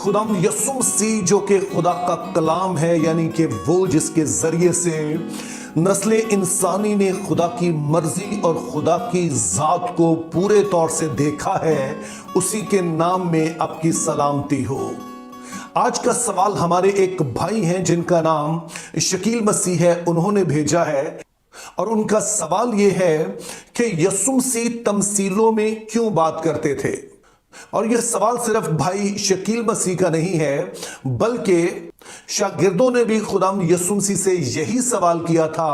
खुदाम यसु मसीह जो कि खुदा का कलाम है, यानी कि वो जिसके जरिए से नस्ले इंसानी ने खुदा की मर्जी और खुदा की जात को पूरे तौर से देखा है, उसी के नाम में आपकी सलामती हो। आज का सवाल हमारे एक भाई हैं जिनका नाम शकील मसीह है, उन्होंने भेजा है और उनका सवाल ये है कि यसु मसीह तमसीलों में क्यों बात करते थे। और यह सवाल सिर्फ भाई शकील मसीह का नहीं है, बल्कि शागिर्दों ने भी खुदाम यसु मसीह से यही सवाल किया था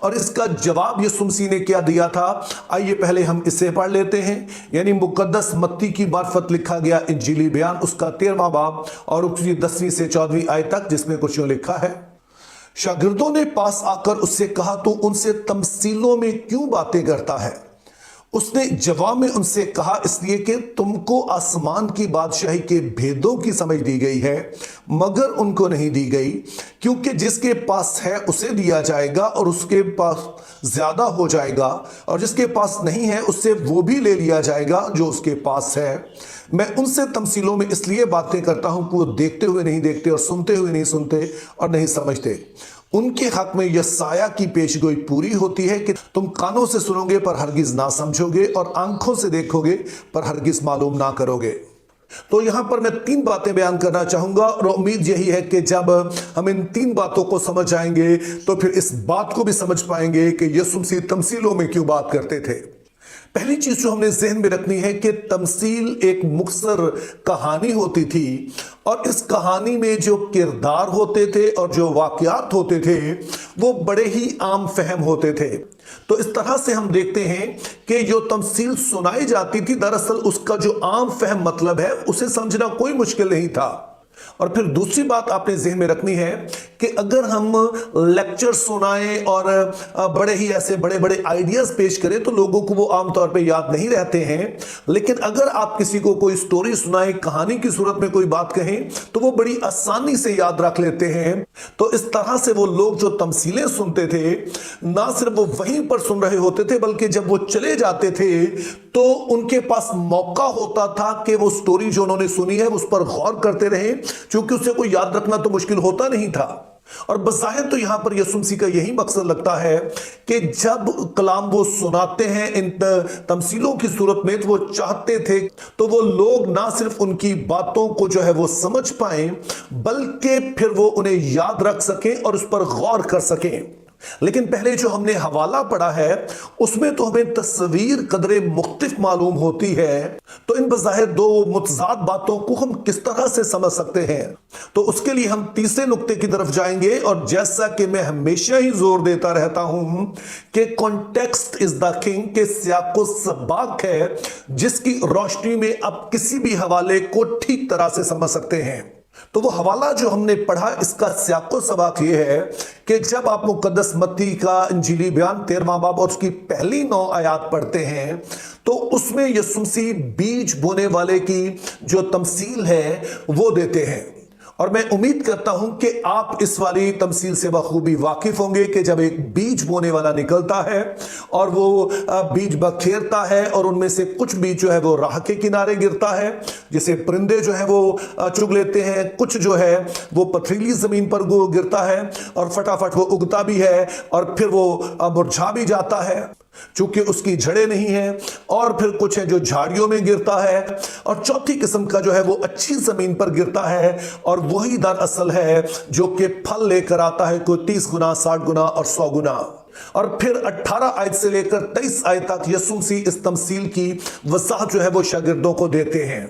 और इसका जवाब यसु मसीह ने क्या दिया था। आइए पहले हम इसे पढ़ लेते हैं। यानी मुकद्दस मत्ती की मार्फत लिखा गया इंजीली बयान, उसका 13वां बाब और उसकी 10वीं से 14वीं आयत तक, जिसमें कुछ यूं लिखा है। शागिर्दों ने पास आकर उससे कहा, तो उनसे तमसीलों में क्यों बातें करता है। उसने जवाब में उनसे कहा, इसलिए कि तुमको आसमान की बादशाही के भेदों की समझ दी गई है, मगर उनको नहीं दी गई, क्योंकि जिसके पास है उसे दिया जाएगा और उसके पास ज्यादा हो जाएगा, और जिसके पास नहीं है उससे वो भी ले लिया जाएगा जो उसके पास है। मैं उनसे तमसीलों में इसलिए बातें करता हूं कि वो देखते हुए नहीं देखते और सुनते हुए नहीं सुनते और नहीं समझते। उनके हक में यशायाह की पेशगोई पूरी होती है कि तुम कानों से सुनोगे पर हरगिज ना समझोगे और आंखों से देखोगे पर हरगिज मालूम ना करोगे। तो यहां पर मैं 3 बातें बयान करना चाहूंगा और उम्मीद यही है कि जब हम इन 3 बातों को समझ जाएंगे तो फिर इस बात को भी समझ पाएंगे कि यसु मसीह तमसीलों में क्यों बात करते थे। पहली चीज जो हमने ज़हन में रखनी है कि तमसील एक मुख्तसर कहानी होती थी और इस कहानी में जो किरदार होते थे और जो वाकयात होते थे वो बड़े ही आम फहम होते थे। तो इस तरह से हम देखते हैं कि जो तमसील सुनाई जाती थी, दरअसल उसका जो आम फहम मतलब है उसे समझना कोई मुश्किल नहीं था। और फिर दूसरी बात आपने ज़हन में रखनी है कि अगर हम लेक्चर सुनाएं और बड़े ही ऐसे बड़े बड़े आइडियाज पेश करें तो लोगों को वो आमतौर पे याद नहीं रहते हैं, लेकिन अगर आप किसी को कोई स्टोरी सुनाएं, कहानी की सूरत में कोई बात कहें, तो वो बड़ी आसानी से याद रख लेते हैं। तो इस तरह से वो लोग जो तमसीलें सुनते थे, ना सिर्फ वो वहीं पर सुन रहे होते थे, बल्कि जब वो चले जाते थे तो उनके पास मौका होता था कि वो स्टोरी जो उन्होंने सुनी है उस पर गौर करते रहे, क्योंकि उसे कोई याद रखना तो मुश्किल होता नहीं था। और बज़ाहिर तो यहां पर यसु मसीह का यही मकसद लगता है कि जब कलाम वो सुनाते हैं इन तमसीलों की सूरत में, तो वो चाहते थे तो वो लोग ना सिर्फ उनकी बातों को जो है वो समझ पाएं, बल्कि फिर वो उन्हें याद रख सकें और उस पर गौर कर सकें। लेकिन पहले जो हमने हवाला पढ़ा है उसमें तो हमें तस्वीर कदरे मुख्तलिफ मालूम होती है। तो इन बज़ाहिर 2 मुतज़ाद बातों को हम किस तरह से समझ सकते हैं, तो उसके लिए हम तीसरे नुक्ते की तरफ जाएंगे। और जैसा कि मैं हमेशा ही जोर देता रहता हूं कि कॉन्टेक्स्ट इज द किंग, के सियाको सबाक है जिसकी रोशनी में आप किसी भी हवाले को ठीक तरह से समझ सकते हैं। तो वो हवाला जो हमने पढ़ा, इसका सियाको सबाक ये है कि जब आप मुकद्दस मत्ती का इंजीली बयान 13वां बाब और उसकी पहली 9 आयत पढ़ते हैं तो उसमें यसु मसीह बीज बोने वाले की जो तमसील है वो देते हैं। और मैं उम्मीद करता हूं कि आप इस वाली तमसील से बखूबी वाकिफ होंगे कि जब एक बीज बोने वाला निकलता है और वो बीज बखेरता है और उनमें से कुछ बीज जो है वो राह के किनारे गिरता है, जिसे परिंदे जो है वो चुग लेते हैं, कुछ जो है वो पथरीली जमीन पर गिरता है और फटाफट वो उगता भी है और फिर वो मुरझा भी जाता है चूंकि उसकी जड़ें नहीं हैं, और फिर कुछ है जो झाड़ियों में गिरता है, और चौथी किस्म का जो है वो अच्छी जमीन पर गिरता है और वही दरअसल है जो कि फल लेकर आता है, कोई 30 गुना, 60 गुना और 100 गुना। और फिर 18 आयत से लेकर 23 आयत तक यसु मसीह इस तमसील की वजाहत जो है वो शागिर्दों को देते हैं।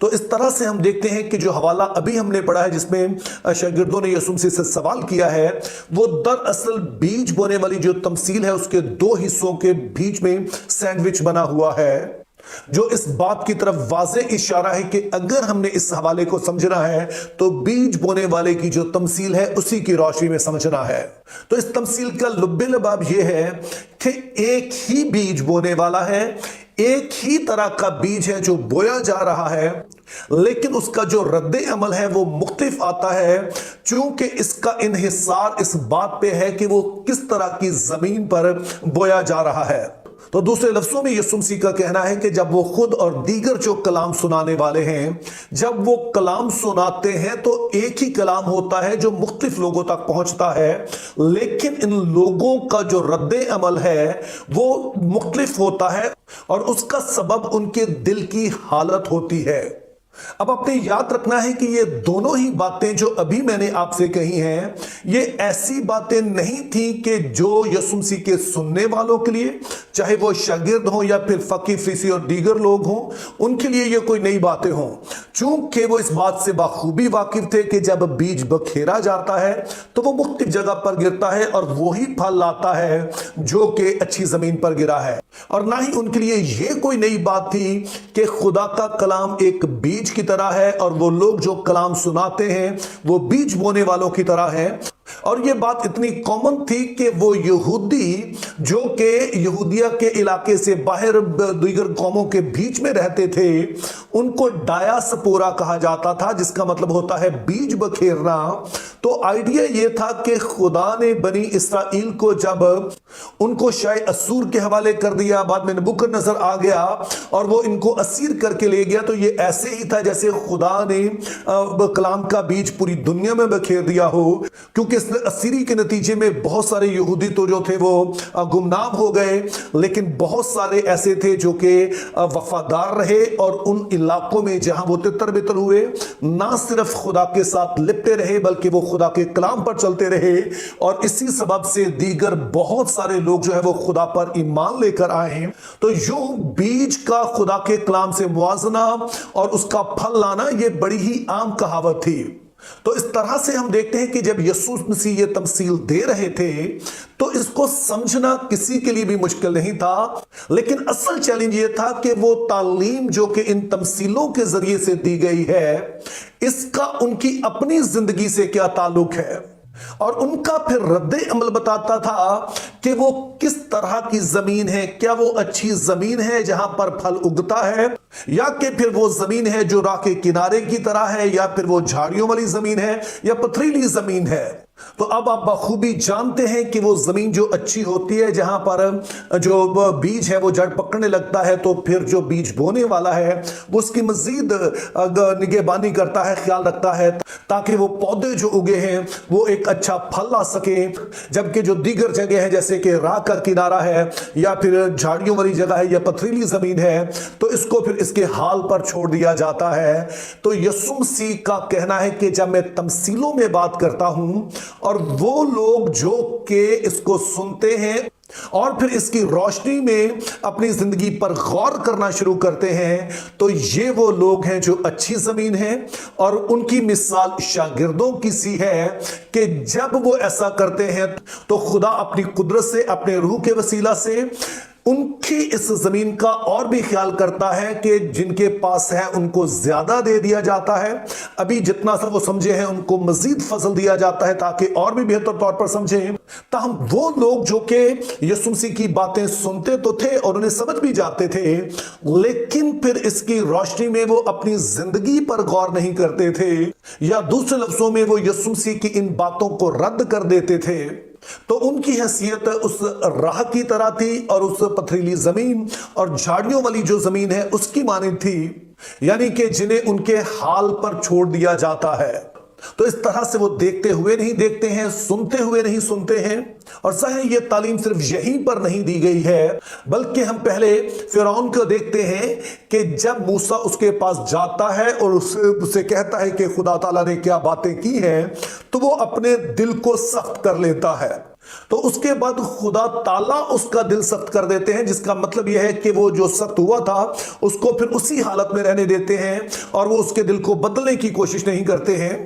तो इस तरह से हम देखते हैं कि जो हवाला अभी हमने पढ़ा है जिसमें शागिर्दों ने यसु मसीह से सवाल किया है, वो दरअसल बीज बोने वाली जो तमसील है उसके 2 हिस्सों के बीच में सैंडविच बना हुआ है, जो इस बात की तरफ वाज़े इशारा है कि अगर हमने इस हवाले को समझना है तो बीज बोने वाले की जो तमसील है उसी की रोशनी में समझना है। तो इस तमसील का लुब्बे लबाब यह है कि एक ही बीज बोने वाला है, एक ही तरह का बीज है जो बोया जा रहा है, लेकिन उसका जो रद्द अमल है वो मुख्तलिफ आता है, क्योंकि इसका इन्हिसार इस बात पे है कि वो किस तरह की जमीन पर बोया जा रहा है। تو دوسرے لفظوں میں یسوع مسیح کا کہنا ہے کہ جب وہ خود اور دیگر جو کلام سنانے والے ہیں جب وہ کلام سناتے ہیں تو ایک ہی کلام ہوتا ہے جو مختلف لوگوں تک پہنچتا ہے، لیکن ان لوگوں کا جو رد عمل ہے وہ مختلف ہوتا ہے اور اس کا سبب ان کے دل کی حالت ہوتی ہے۔ اب اپنے یاد رکھنا ہے کہ یہ دونوں ہی باتیں جو ابھی میں نے آپ سے کہی ہیں یہ ایسی باتیں نہیں تھیں کہ جو یسوع مسیح کے سننے والوں کے لیے، چاہے وہ شاگرد ہوں یا پھر فقیہ فریسی اور دیگر لوگ ہوں، ان کے لیے یہ کوئی نئی باتیں ہوں، چونکہ وہ اس بات سے بخوبی واقف تھے کہ جب بیج بکھیرا جاتا ہے تو وہ مختلف جگہ پر گرتا ہے اور وہی پھل لاتا ہے جو کہ اچھی زمین پر گرا ہے، اور نہ ہی ان کے لیے یہ کوئی نئی بات تھی کہ خدا کا کلام ایک بیج کی طرح ہے اور وہ لوگ جو کلام سناتے ہیں وہ بیج بونے والوں کی طرح ہیں۔ اور یہ بات اتنی کامن تھی کہ وہ یہودی جو کہ یہودیہ کے علاقے سے باہر دیگر قوموں کے بیچ میں رہتے تھے ان کو ڈایاسپورا کہا جاتا تھا، جس کا مطلب ہوتا ہے بیج بکھیرنا۔ تو آئیڈیا یہ تھا کہ خدا نے بنی اسرائیل کو جب ان کو شاہ اسور کے حوالے کر دیا، بعد میں نبوکدنصر آ گیا اور وہ ان کو اسیر کر کے لے گیا، تو یہ ایسے ہی تھا جیسے خدا نے کلام کا بیج پوری دنیا میں بکھیر دیا ہو، کیونکہ اس اسیری کے نتیجے میں بہت سارے یہودی تو جو تھے وہ گمنام ہو گئے، لیکن بہت سارے ایسے تھے جو کہ وفادار رہے اور ان علاقوں میں جہاں وہ تتر بتر ہوئے نہ صرف خدا کے ساتھ لپٹے رہے بلکہ وہ خدا کے کلام پر چلتے رہے، اور اسی سبب سے دیگر بہت سارے لوگ جو ہے وہ خدا پر ایمان لے کر آئے ہیں۔ تو یوں بیج کا خدا کے کلام سے موازنہ اور اس کا پھل لانا یہ بڑی ہی عام کہاوت تھی۔ تو اس طرح سے ہم دیکھتے ہیں کہ جب یسوع مسیح یہ تمثیل دے رہے تھے تو اس کو سمجھنا کسی کے لیے بھی مشکل نہیں تھا، لیکن اصل چیلنج یہ تھا کہ وہ تعلیم جو کہ ان تمثیلوں کے ذریعے سے دی گئی ہے اس کا ان کی اپنی زندگی سے کیا تعلق ہے، اور ان کا پھر رد عمل بتاتا تھا کہ وہ کس طرح کی زمین ہے، کیا وہ اچھی زمین ہے جہاں پر پھل اگتا ہے، یا کہ پھر وہ زمین ہے جو راہ کے کنارے کی طرح ہے، یا پھر وہ جھاڑیوں والی زمین ہے یا پتھریلی زمین ہے۔ تو اب آپ بخوبی جانتے ہیں کہ وہ زمین جو اچھی ہوتی ہے جہاں پر جو بیج ہے وہ جڑ پکڑنے لگتا ہے، تو پھر جو بیج بونے والا ہے وہ اس کی مزید نگہبانی کرتا ہے، خیال رکھتا ہے تاکہ وہ پودے جو اگے ہیں وہ ایک اچھا پھل لا سکیں، جبکہ جو دیگر جگہ ہیں جیسے کہ راہ کا کنارہ ہے یا پھر جھاڑیوں والی جگہ ہے یا پتھریلی زمین ہے تو اس کو پھر اس کے حال پر چھوڑ دیا جاتا ہے۔ تو یسوع مسیح کا کہنا ہے کہ جب میں تمثیلوں میں بات کرتا ہوں اور وہ لوگ جو کہ اس کو سنتے ہیں اور پھر اس کی روشنی میں اپنی زندگی پر غور کرنا شروع کرتے ہیں، تو یہ وہ لوگ ہیں جو اچھی زمین ہیں، اور ان کی مثال شاگردوں کی سی ہے کہ جب وہ ایسا کرتے ہیں تو خدا اپنی قدرت سے، اپنے روح کے وسیلہ سے ان کی اس زمین کا اور بھی خیال کرتا ہے کہ جن کے پاس ہے ان کو زیادہ دے دیا جاتا ہے، ابھی جتنا سا وہ سمجھے ہیں ان کو مزید فضل دیا جاتا ہے تاکہ اور بھی بہتر طور پر سمجھیں۔ تاہم وہ لوگ جو کہ یسوع مسیح کی باتیں سنتے تو تھے اور انہیں سمجھ بھی جاتے تھے، لیکن پھر اس کی روشنی میں وہ اپنی زندگی پر غور نہیں کرتے تھے، یا دوسرے لفظوں میں وہ یسوع مسیح کی ان باتوں کو رد کر دیتے تھے۔ تو ان کی حیثیت اس راہ کی طرح تھی اور اس پتھریلی زمین اور جھاڑیوں والی جو زمین ہے اس کی مانند تھی، یعنی کہ جنہیں ان کے حال پر چھوڑ دیا جاتا ہے۔ تو اس طرح سے وہ دیکھتے ہوئے نہیں دیکھتے ہیں، سنتے ہوئے نہیں سنتے ہیں، اور ظاہر یہ تعلیم صرف یہیں پر نہیں دی گئی ہے بلکہ ہم پہلے فرعون کو دیکھتے ہیں کہ جب موسیٰ اس کے پاس جاتا ہے اور اسے کہتا ہے کہ خدا تعالیٰ نے کیا باتیں کی ہیں تو وہ اپنے دل کو سخت کر لیتا ہے، تو اس کے بعد خدا تعالیٰ اس کا دل سخت کر دیتے ہیں، جس کا مطلب یہ ہے کہ وہ جو سخت ہوا تھا اس کو پھر اسی حالت میں رہنے دیتے ہیں اور وہ اس کے دل کو بدلنے کی کوشش نہیں کرتے ہیں،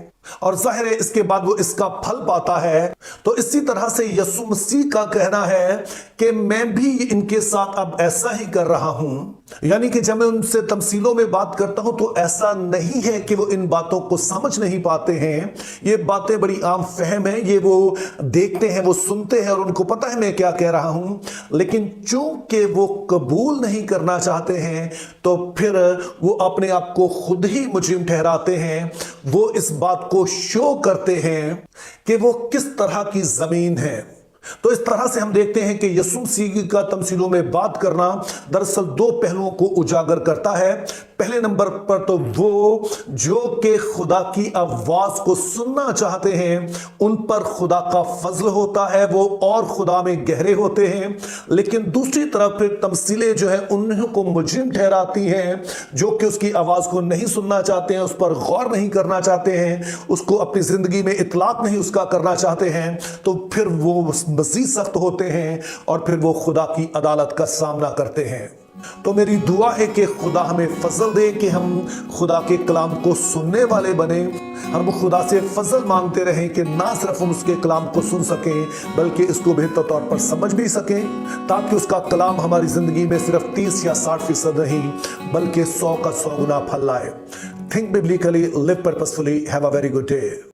اور ظاہر ہے اس کے بعد وہ اس کا پھل پاتا ہے۔ تو اسی طرح سے یسوع مسیح کا کہنا ہے کہ میں بھی ان کے ساتھ اب ایسا ہی کر رہا ہوں، یعنی کہ جب میں ان سے تمثیلوں میں بات کرتا ہوں تو ایسا نہیں ہے کہ وہ ان باتوں کو سمجھ نہیں پاتے ہیں، یہ باتیں بڑی عام فہم ہیں، یہ وہ دیکھتے ہیں، وہ سنتے ہیں اور ان کو پتہ ہے میں کیا کہہ رہا ہوں، لیکن چونکہ وہ قبول نہیں کرنا چاہتے ہیں تو پھر وہ اپنے آپ کو خود ہی مجرم ٹھہراتے ہیں، وہ اس بات کو شو کرتے ہیں کہ وہ کس طرح کی زمین ہے۔ तो इस तरह से हम देखते हैं कि यीशु मसीह का तमसीलों में बात करना दरअसल दो पहलुओं को उजागर करता है। पहले नंबर पर तो वो जो कि खुदा की आवाज को सुनना चाहते हैं उन पर खुदा का फजल होता है, वो और खुदा में गहरे होते हैं। लेकिन दूसरी तरफ फिर तमसीलें जो है उन्हीं को मुजरिम ठहराती हैं, जो कि उसकी आवाज को नहीं सुनना चाहते हैं, उस पर गौर नहीं करना चाहते हैं, उसको अपनी जिंदगी में इतलाक नहीं उसका करना चाहते हैं। तो फिर वो मजीद सख्त होते हैं और फिर वो खुदा की अदालत का सामना करते हैं। तो मेरी दुआ है कि खुदा हमें फजल दे कि हम खुदा के कलाम को सुनने वाले बने। हम खुदा से फजल मांगते रहें कि ना सिर्फ हम उसके कलाम को सुन सकें बल्कि इसको बेहतर तौर पर समझ भी सकें, ताकि उसका कलाम हमारी जिंदगी में सिर्फ 30 या 60% नहीं बल्कि 100 का 100 गुना फल लाए। Think biblically, live purposefully, have a very good day.